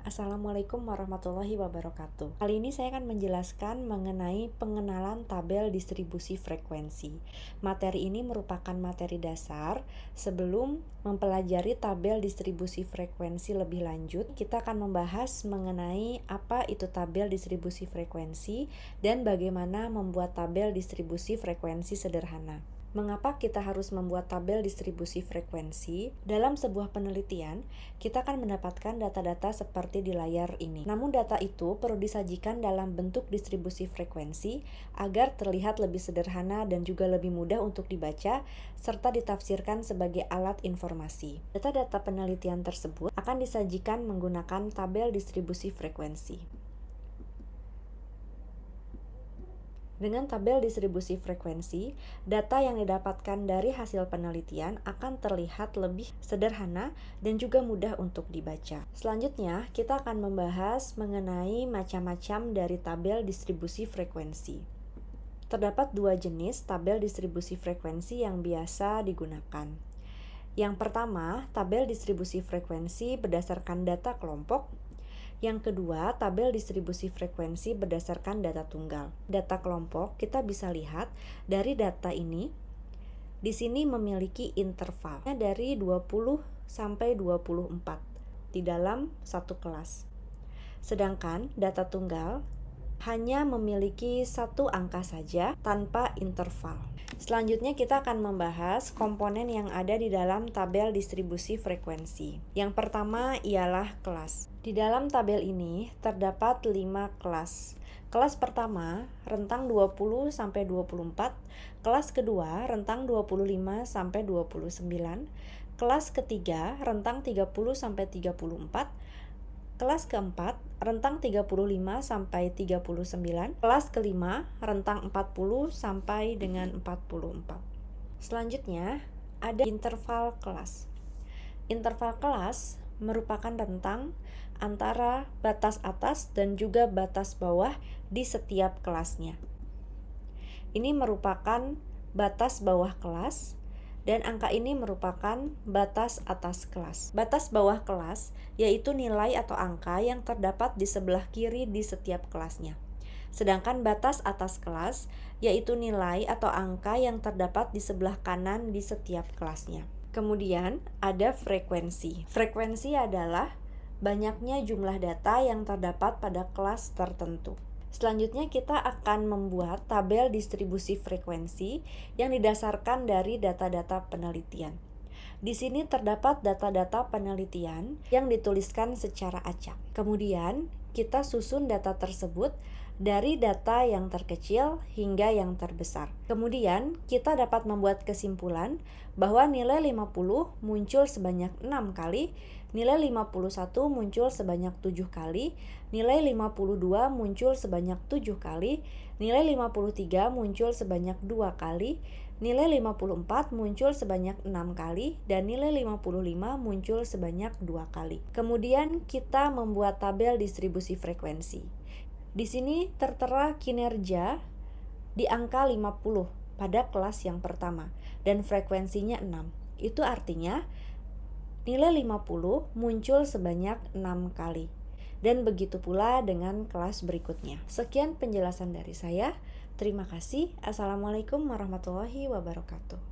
Assalamualaikum warahmatullahi wabarakatuh. Kali ini saya akan menjelaskan mengenai pengenalan tabel distribusi frekuensi. Materi ini merupakan materi dasar. Sebelum mempelajari tabel distribusi frekuensi lebih lanjut, kita akan membahas mengenai apa itu tabel distribusi frekuensi dan bagaimana membuat tabel distribusi frekuensi sederhana. Mengapa kita harus membuat tabel distribusi frekuensi? Dalam sebuah penelitian, kita akan mendapatkan data-data seperti di layar ini. Namun data itu perlu disajikan dalam bentuk distribusi frekuensi agar terlihat lebih sederhana dan juga lebih mudah untuk dibaca, serta ditafsirkan sebagai alat informasi. Data-data penelitian tersebut akan disajikan menggunakan tabel distribusi frekuensi. Dengan tabel distribusi frekuensi, data yang didapatkan dari hasil penelitian akan terlihat lebih sederhana dan juga mudah untuk dibaca. Selanjutnya, kita akan membahas mengenai macam-macam dari tabel distribusi frekuensi. Terdapat dua jenis tabel distribusi frekuensi yang biasa digunakan. Yang pertama, tabel distribusi frekuensi berdasarkan data kelompok. Yang kedua, tabel distribusi frekuensi berdasarkan data tunggal. Data kelompok kita bisa lihat dari data ini. Di sini memiliki interval dari 20 sampai 24 di dalam satu kelas. Sedangkan data tunggal hanya memiliki satu angka saja tanpa interval. Selanjutnya kita akan membahas komponen yang ada di dalam tabel distribusi frekuensi. Yang pertama ialah kelas. Di dalam tabel ini terdapat 5 kelas. Kelas pertama rentang 20 sampai 24, kelas kedua rentang 25 sampai 29, kelas ketiga rentang 30 sampai 34, kelas keempat rentang 35 sampai 39, kelas kelima rentang 40 sampai dengan 44. Selanjutnya ada interval kelas. Interval kelas merupakan rentang antara batas atas dan juga batas bawah di setiap kelasnya. Ini merupakan batas bawah kelas dan angka ini merupakan batas atas kelas. Batas bawah kelas yaitu nilai atau angka yang terdapat di sebelah kiri di setiap kelasnya. Sedangkan batas atas kelas yaitu nilai atau angka yang terdapat di sebelah kanan di setiap kelasnya. Kemudian ada frekuensi. Frekuensi adalah banyaknya jumlah data yang terdapat pada kelas tertentu. Selanjutnya kita akan membuat tabel distribusi frekuensi yang didasarkan dari data-data penelitian. Di sini terdapat data-data penelitian yang dituliskan secara acak. Kemudian kita susun data tersebut dari data yang terkecil hingga yang terbesar. Kemudian kita dapat membuat kesimpulan bahwa nilai 50 muncul sebanyak 6 kali, nilai 51 muncul sebanyak 7 kali, nilai 52 muncul sebanyak 7 kali, nilai 53 muncul sebanyak 2 kali, nilai 54 muncul sebanyak 6 kali, dan nilai 55 muncul sebanyak 2 kali. Kemudian kita membuat tabel distribusi frekuensi. Di sini tertera kinerja di angka 50 pada kelas yang pertama dan frekuensinya 6. Itu artinya nilai 50 muncul sebanyak 6 kali. Dan begitu pula dengan kelas berikutnya. Sekian penjelasan dari saya. Terima kasih. Assalamualaikum warahmatullahi wabarakatuh.